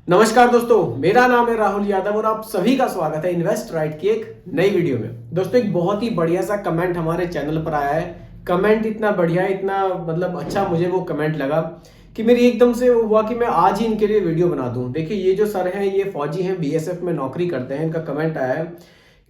नमस्कार दोस्तों, मेरा नाम है राहुल यादव और आप सभी का स्वागत है इन्वेस्ट राइट की एक नई वीडियो में। दोस्तों, एक बहुत ही बढ़िया सा कमेंट हमारे चैनल पर आया है। कमेंट इतना बढ़िया, इतना मतलब अच्छा मुझे वो कमेंट लगा कि मेरी एकदम से वो हुआ कि मैं आज ही इनके लिए वीडियो बना दूं। देखिए, ये जो सर हैं ये फौजी हैं, बीएसएफ में नौकरी करते हैं। इनका कमेंट आया है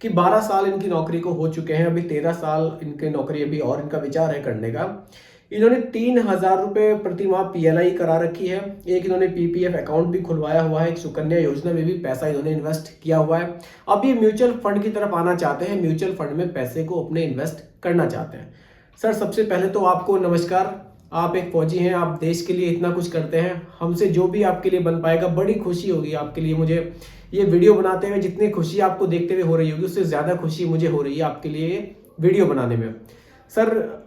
कि 12 साल इनकी नौकरी को हो चुके हैं, अभी 13 साल इनकी नौकरी अभी और इनका विचार है करने का। इन्होंने 3,000 रुपये प्रति माह पीएलआई करा रखी है। एक इन्होंने पीपीएफ अकाउंट भी खुलवाया हुआ है, एक सुकन्या योजना में भी पैसा इन्होंने इन्वेस्ट किया हुआ है। अब ये म्यूचुअल फंड की तरफ आना चाहते हैं, म्यूचुअल फंड में पैसे को अपने इन्वेस्ट करना चाहते हैं। सर, सबसे पहले तो आपको नमस्कार। आप एक फौजी हैं, आप देश के लिए इतना कुछ करते हैं। हमसे जो भी आपके लिए बन पाएगा, बड़ी खुशी होगी आपके लिए। मुझे ये वीडियो बनाते हुए जितनी खुशी आपको देखते हुए हो रही होगी, उससे ज़्यादा खुशी मुझे हो रही है आपके लिए वीडियो बनाने में। सर,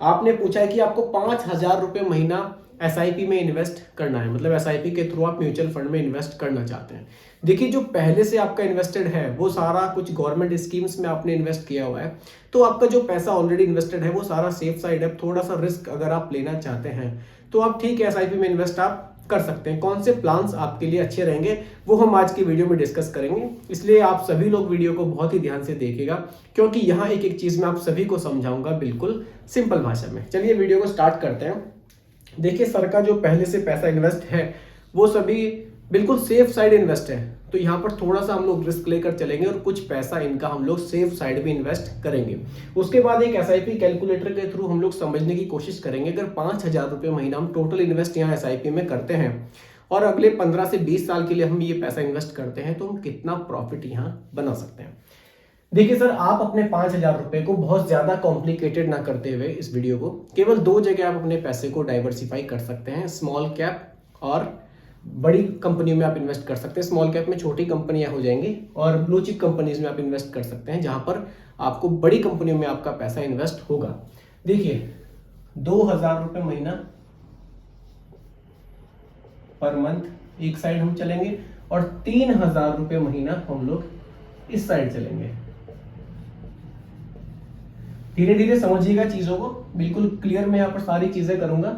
आपने पूछा है कि आपको 5,000 रुपये महीना एसआईपी में इन्वेस्ट करना है, मतलब एसआईपी के थ्रू आप म्यूचुअल फंड में इन्वेस्ट करना चाहते हैं। देखिए, जो पहले से आपका इन्वेस्टेड है वो सारा कुछ गवर्नमेंट स्कीम्स में आपने इन्वेस्ट किया हुआ है, तो आपका जो पैसा ऑलरेडी इन्वेस्टेड है वो सारा सेफ साइड है। थोड़ा सा रिस्क अगर आप लेना चाहते हैं तो आप ठीक है, एसआईपी में इन्वेस्ट आप कर सकते हैं। कौन से प्लान्स आपके लिए अच्छे रहेंगे वो हम आज की वीडियो में डिस्कस करेंगे, इसलिए आप सभी लोग वीडियो को बहुत ही ध्यान से देखिएगा, क्योंकि यहाँ एक एक चीज मैं आप सभी को समझाऊंगा बिल्कुल सिंपल भाषा में। चलिए वीडियो को स्टार्ट करते हैं। देखिए, सर का जो पहले से पैसा इन्वेस्ट है वो सभी बिल्कुल सेफ साइड इन्वेस्ट है, तो यहाँ पर थोड़ा सा हम लोग रिस्क लेकर चलेंगे और कुछ पैसा इनका हम लोग सेफ साइड में इन्वेस्ट करेंगे। उसके बाद एक एसआईपी कैलकुलेटर के थ्रू हम लोग समझने की कोशिश करेंगे। अगर 5,000 रुपये महीना हम टोटल इन्वेस्ट यहाँ एसआईपी में करते हैं और अगले 15 से 20 साल के लिए हम ये पैसा इन्वेस्ट करते हैं, तो हम कितना प्रॉफिट यहाँ बना सकते हैं। देखिए सर, आप अपने 5,000 रुपए को बहुत ज्यादा कॉम्प्लिकेटेड ना करते हुए इस वीडियो को केवल 2 जगह आप अपने पैसे को डाइवर्सिफाई कर सकते हैं। स्मॉल कैप और बड़ी कंपनियों में आप इन्वेस्ट कर सकते हैं। स्मॉल कैप में छोटी कंपनियां हो जाएंगी और ब्लू चिप कंपनीज में आप इन्वेस्ट कर सकते हैं, जहां पर आपको बड़ी कंपनियों में आपका पैसा इन्वेस्ट होगा। देखिए, 2,000 रुपये महीना पर मंथ एक साइड हम चलेंगे और 3,000 रुपये महीना हम लोग इस साइड चलेंगे। धीरे धीरे समझिएगा चीजों को, बिल्कुल क्लियर मैं यहाँ पर सारी चीजें करूंगा।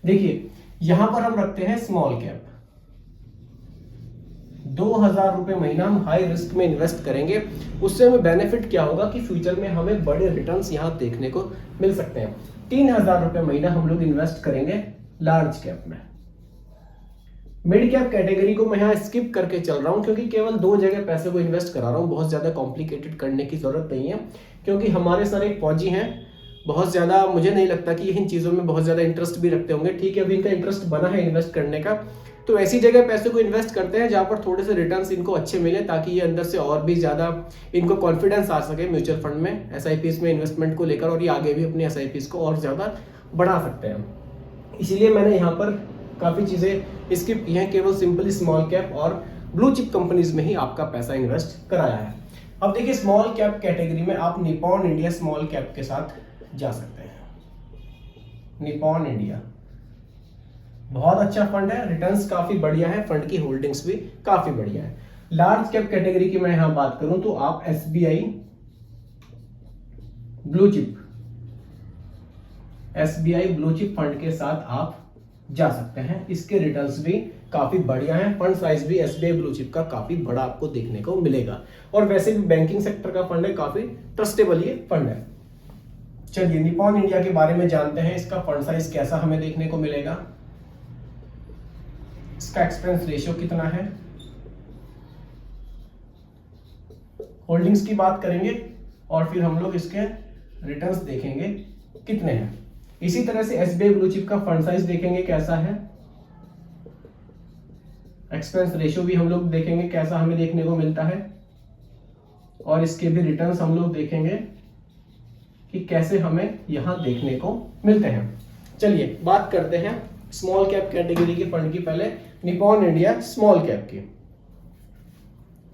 देखिए, यहां पर हम रखते हैं स्मॉल कैप। 2,000 रुपये महीना हम हाई रिस्क में इन्वेस्ट करेंगे। उससे हमें बेनिफिट क्या होगा कि फ्यूचर में हमें बड़े रिटर्न्स यहां देखने को मिल सकते हैं। 3,000 रुपये महीना हम लोग इन्वेस्ट करेंगे लार्ज कैप में। मिड कैप कैटेगरी को मैं यहाँ स्किप करके चल रहा हूँ, क्योंकि केवल 2 जगह पैसे को इन्वेस्ट करा रहा हूँ। बहुत ज्यादा कॉम्प्लिकेटेड करने की जरूरत नहीं है, क्योंकि हमारे सर एक फौजी हैं, बहुत ज्यादा मुझे नहीं लगता कि इन चीजों में बहुत ज्यादा इंटरेस्ट भी रखते होंगे। ठीक है, अभी इनका इंटरेस्ट बना है इन्वेस्ट करने का, तो ऐसी जगह पैसे को इन्वेस्ट करते हैं जहां पर थोड़े से रिटर्न्स इनको अच्छे मिले, ताकि ये अंदर से और भी ज्यादा इनको कॉन्फिडेंस आ सके म्यूचुअल फंड में, एसआईपीज में इन्वेस्टमेंट को लेकर, और ये आगे भी अपनी एसआईपीज को और ज्यादा बढ़ा सकते हैं। इसीलिए मैंने यहाँ पर काफी चीजें स्किप की हैं, केवल सिंपली स्मॉल कैप और ब्लू चिप कंपनीज में ही आपका पैसा इन्वेस्ट कराया है। अब देखिए, स्मॉल कैप कैटेगरी में आप निपॉन इंडिया स्मॉल कैप के साथ जा सकते हैं। निपॉन इंडिया बहुत अच्छा फंड है, रिटर्न्स काफी बढ़िया है, फंड की होल्डिंग्स भी काफी बढ़िया है। लार्ज कैप कैटेगरी की मैं यहां बात करूं तो आप एसबीआई ब्लू चिप फंड के साथ आप जा सकते हैं। इसके रिटर्न्स भी काफी बढ़िया हैं, फंड साइज भी एसबीआई ब्लू चिप का काफी बड़ा आपको देखने को मिलेगा, और वैसे भी बैंकिंग सेक्टर का फंड है, काफी ट्रस्टेबल ये फंड है। चलिए, निपॉन इंडिया के बारे में जानते हैं। इसका फंड साइज कैसा हमें देखने को मिलेगा, इसका एक्सपेंस रेशियो कितना है, होल्डिंग्स की बात करेंगे, और फिर हम लोग इसके रिटर्न्स देखेंगे कितने हैं। इसी तरह से एसबीआई ब्लू चिप का फंड साइज देखेंगे कैसा है, एक्सपेंस रेशियो भी हम लोग देखेंगे कैसा हमें देखने को मिलता है, और इसके भी रिटर्न्स हम लोग देखेंगे कि कैसे हमें यहां देखने को मिलते हैं। चलिए बात करते हैं स्मॉल कैप कैटेगरी के फंड की, पहले निपॉन इंडिया स्मॉल कैप की।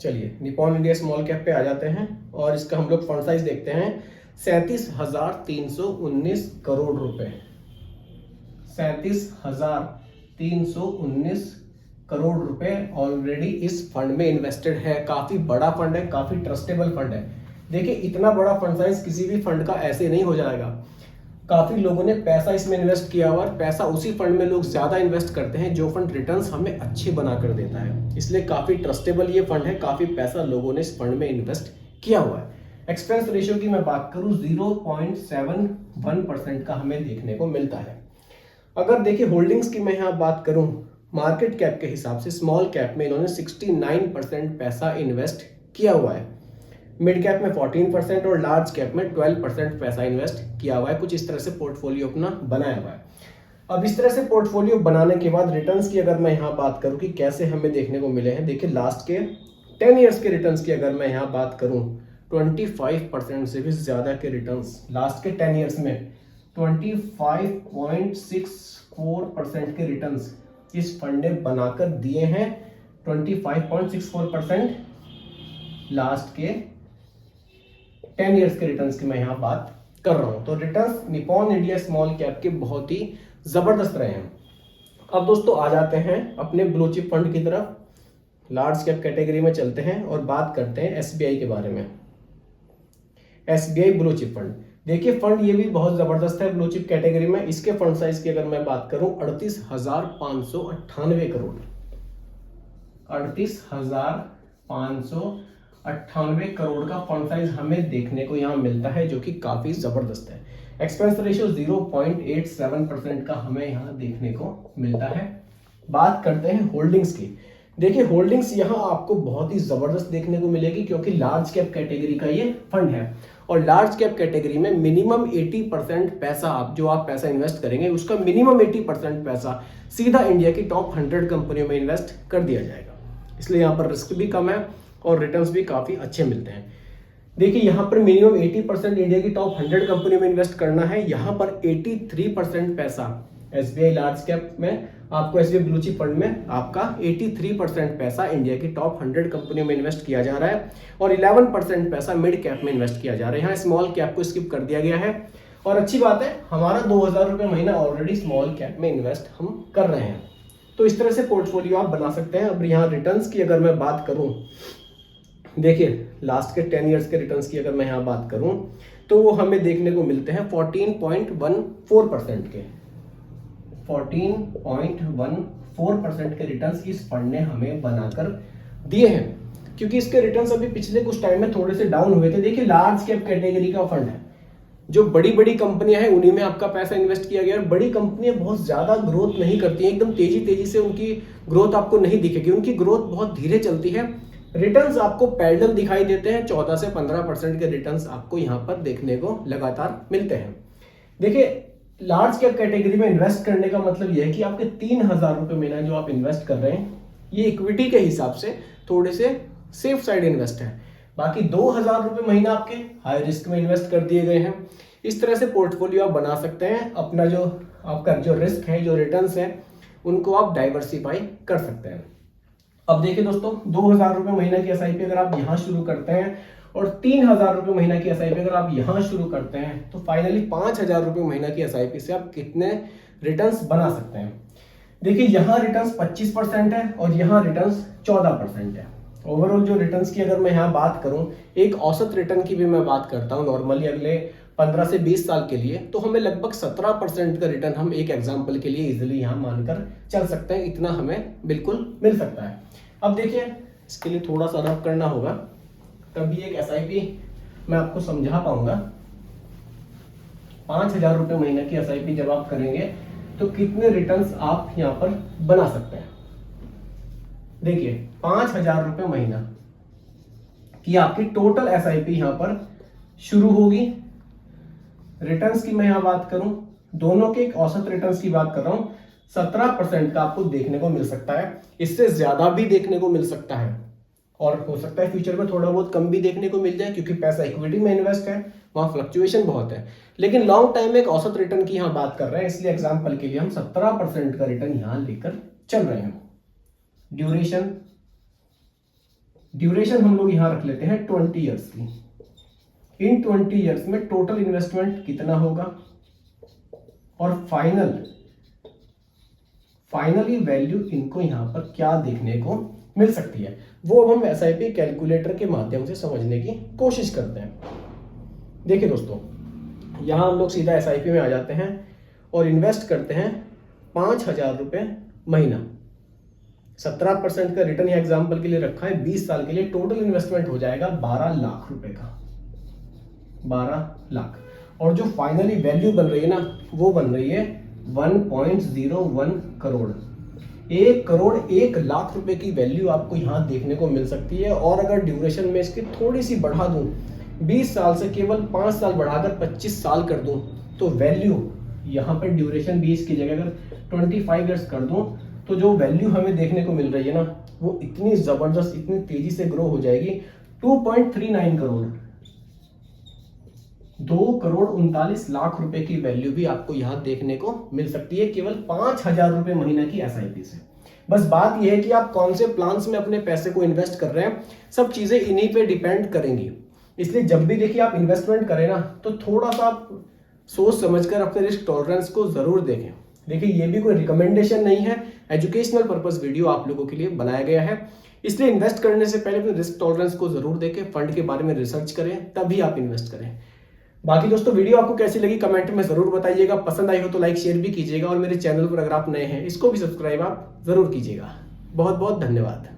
चलिए, निपॉन इंडिया स्मॉल कैप पे आ जाते हैं और इसका हम लोग फंड साइज देखते हैं। 37,319 करोड़ रुपए, 37,319 करोड़ रुपए ऑलरेडी इस फंड में इन्वेस्टेड है। काफी बड़ा फंड है, काफी ट्रस्टेबल फंड है। देखिए, इतना बड़ा फंड साइज किसी भी फंड का ऐसे नहीं हो जाएगा। काफी लोगों ने पैसा इसमें इन्वेस्ट किया हुआ है। पैसा उसी फंड में लोग ज्यादा इन्वेस्ट करते हैं जो फंड रिटर्न्स हमें अच्छे बना कर देता है, इसलिए काफी ट्रस्टेबल ये फंड है। काफी पैसा लोगों ने इस फंड में इन्वेस्ट किया हुआ है। एक्सपेंस रेशियो की मैं बात करूं 0.71% का हमें देखने को मिलता है। अगर देखिए होल्डिंग्स की मैं यहाँ बात करूं, मार्केट कैप के हिसाब से स्मॉल कैप में इन्होंने 69% पैसा इन्वेस्ट किया हुआ है, मिड कैप में 14% और लार्ज कैप में 12% पैसा इन्वेस्ट किया हुआ है। कुछ इस तरह से पोर्टफोलियो अपना बनाया हुआ है। अब इस तरह से पोर्टफोलियो बनाने के बाद रिटर्न्स की अगर मैं यहाँ बात करूँ कि कैसे हमें देखने को मिले हैं, देखिए लास्ट के 10 ईयर्स के रिटर्न्स की अगर मैं यहाँ बात करूँ 25% से भी ज्यादा के रिटर्न्स लास्ट के 10 ईयर्स में 25.64% के रिटर्न्स इस फंड ने बनाकर दिए हैं। 25.64% लास्ट के 10 ईयर्स के रिटर्न्स की मैं यहाँ बात कर रहा हूँ। तो returns Nippon India small cap के बहुत ही जबरदस्त रहे हैं। अब दोस्तों आ जाते हैं अपने ब्लू चिप फंड की तरफ। लार्ज कैप कैटेगरी में चलते हैं और बात करते हैं एसबीआई के बारे में। एसबीआई ब्लू चिप फंड, देखिए फंड ये भी बहुत जबरदस्त है ब्लू चिप कैटेगरी में। इसके फंड साइज की अगर मैं बात करूं 38,598 करोड़, 38,598 करोड़ का फंड साइज हमें देखने को यहाँ मिलता है, जो कि काफी जबरदस्त है। एक्सपेंस रेशियो 0.87% का हमें यहाँ देखने को मिलता है। बात करते हैं होल्डिंग्स की। देखिए होल्डिंग्स यहाँ आपको बहुत ही जबरदस्त देखने को मिलेगी, क्योंकि लार्ज कैप कैटेगरी का ये फंड है और लार्ज कैप कैटेगरी में मिनिमम 80% पैसा आप पैसा इन्वेस्ट करेंगे उसका मिनिमम 80% पैसा सीधा इंडिया की टॉप 100 कंपनियों में इन्वेस्ट कर दिया जाएगा। इसलिए यहाँ पर रिस्क भी कम है और रिटर्न्स भी काफी अच्छे मिलते हैं। देखिए यहाँ पर मिनिमम 80% इंडिया की टॉप 100 कंपनियों में इन्वेस्ट करना है। यहाँ पर 83% पैसा एसबीआई लार्ज कैप में, आपको एसबीआई ब्लू चिप फंड में आपका 83% पैसा इंडिया की टॉप 100 कंपनियों में इन्वेस्ट किया जा रहा है और 11% पैसा मिड कैप में इन्वेस्ट किया जा रहा है। यहाँ स्मॉल कैप को स्किप कर दिया गया है और अच्छी बात है हमारा 2,000 रुपये महीना ऑलरेडी स्मॉल कैप में इन्वेस्ट हम कर रहे हैं। तो इस तरह से पोर्टफोलियो आप बना सकते हैं। अब यहाँ रिटर्न्स की अगर मैं बात करूँ, देखिए लास्ट के 10 ईयर्स के रिटर्न्स की अगर मैं यहाँ बात करूँ तो वो हमें देखने को मिलते हैं 14.14% के 14.14% के रिटर्न्स इस फंड ने हमें बनाकर दिए हैं, क्योंकि इसके रिटर्न्स अभी पिछले कुछ टाइम में थोड़े से डाउन हुए थे। देखिए लार्ज कैप कैटेगरी का फंड है, जो बड़ी बड़ी कंपनियां हैं उन्हीं में आपका पैसा इन्वेस्ट किया गया है। बड़ी कंपनियां बहुत ज्यादा ग्रोथ नहीं करती हैं, एकदम तेजी से उनकी ग्रोथ आपको नहीं दिखेगी, उनकी ग्रोथ बहुत धीरे चलती है। रिटर्न्स आपको पैरेलल दिखाई देते हैं, 14 से 15% के रिटर्न्स आपको यहाँ पर देखने को लगातार मिलते हैं। देखिए लार्ज कैप कैटेगरी में इन्वेस्ट करने का मतलब यह है कि आपके 3,000 रुपये महीना जो आप इन्वेस्ट कर रहे हैं ये इक्विटी के हिसाब से थोड़े से सेफ साइड इन्वेस्ट है। बाकी 2,000 रुपये महीना आपके हाई रिस्क में इन्वेस्ट कर दिए गए हैं। इस तरह से पोर्टफोलियो आप बना सकते हैं। अपना जो आपका जो रिस्क है, जो रिटर्न्स है, उनको आप डाइवर्सिफाई कर सकते हैं। अब देखिए दोस्तों 2,000 रुपये महीना की एसआईपी अगर आप यहाँ शुरू करते हैं और 3,000 रुपये महीना की एसआईपी अगर आप यहाँ शुरू करते हैं तो फाइनली 5,000 रुपये महीना की एसआईपी से आप कितने रिटर्न्स बना सकते हैं। देखिए यहाँ रिटर्न्स 25% है और यहाँ रिटर्न्स 14% है। ओवरऑल जो रिटर्न्स की अगर मैं यहाँ बात करूँ, एक औसत रिटर्न की भी मैं बात करता हूँ नॉर्मली अगले 15 से 20 साल के लिए, तो हमें लगभग 17% का रिटर्न हम एक एग्जाम्पल के लिए इजिली यहाँ मानकर चल सकते हैं। इतना हमें बिल्कुल मिल सकता है। अब देखिए इसके लिए थोड़ा सा रफ करना होगा, तभी एक एसआईपी मैं आपको समझा पाऊंगा। 5,000 रुपये महीने की एसआईपी जब आप करेंगे तो कितने रिटर्न्स आप यहां पर बना सकते हैं। देखिए 5,000 रुपये महीना की आपकी टोटल एसआईपी यहां पर शुरू होगी। रिटर्न्स की मैं यहां बात करूं, दोनों के एक औसत रिटर्न्स की बात कर रहा हूं, 17% का आपको देखने को मिल सकता है। इससे ज्यादा भी देखने को मिल सकता है और हो सकता है फ्यूचर में थोड़ा बहुत कम भी देखने को मिल जाए, क्योंकि पैसा इक्विटी में इन्वेस्ट है, वहां फ्लक्चुएशन बहुत है। लेकिन लॉन्ग टाइम में एक औसत रिटर्न की यहां बात कर रहे हैं, इसलिए एग्जांपल के लिए हम 17% का रिटर्न यहां लेकर चल रहे हैं। ड्यूरेशन हम लोग यहां रख लेते हैं 20 ईयर्स की। इन 20 ईयर्स में टोटल इन्वेस्टमेंट कितना होगा और फाइनली वैल्यू इनको यहां पर क्या देखने को मिल सकती है, वो अब हम एसआईपी कैलकुलेटर के माध्यम से समझने की कोशिश करते हैं। देखिए दोस्तों यहाँ हम लोग सीधा SIP में आ जाते हैं और इन्वेस्ट करते हैं 5,000 रुपये महीना। 17% का रिटर्न यहाँ एग्जाम्पल के लिए रखा है। 20 साल के लिए टोटल इन्वेस्टमेंट हो जाएगा 12 लाख रुपए का, 12 लाख। और जो फाइनली वैल्यू बन रही है ना, वो बन रही है 1.01 करोड़। 1 करोड़ 1 लाख रुपए की वैल्यू आपको यहाँ देखने को मिल सकती है। और अगर ड्यूरेशन में इसकी थोड़ी सी बढ़ा दूं, 20 साल से केवल 5 साल बढ़ाकर 25 साल कर दूं, तो वैल्यू यहाँ पर ड्यूरेशन 20 की जगह अगर 25 ईयर्स कर दूं, तो जो वैल्यू हमें देखने को मिल रही है ना, वो इतनी जबरदस्त, इतनी तेजी से ग्रो हो जाएगी। 2.39 करोड़, 2 करोड़ 39 लाख रुपए की वैल्यू भी आपको यहाँ देखने को मिल सकती है केवल 5,000 रुपए महीना की SIP से। बस बात यह है कि आप कौन से प्लान्स में अपने पैसे को इन्वेस्ट कर रहे हैं, सब चीजें इन्हीं पे डिपेंड करेंगी। इसलिए जब भी देखिए आप इन्वेस्टमेंट करें ना, तो थोड़ा सा आप सोच समझकर अपने रिस्क टॉलरेंस को जरूर देखें। देखिए ये भी कोई रिकमेंडेशन नहीं है, एजुकेशनल पर्पस वीडियो आप लोगों के लिए बनाया गया है। इसलिए इन्वेस्ट करने से पहले अपने रिस्क टॉलरेंस को जरूर देखें, फंड के बारे में रिसर्च करें, तभी आप इन्वेस्ट करें। बाकी दोस्तों वीडियो आपको कैसी लगी कमेंट में जरूर बताइएगा। पसंद आई हो तो लाइक शेयर भी कीजिएगा, और मेरे चैनल पर अगर आप नए हैं इसको भी सब्सक्राइब आप जरूर कीजिएगा। बहुत बहुत धन्यवाद।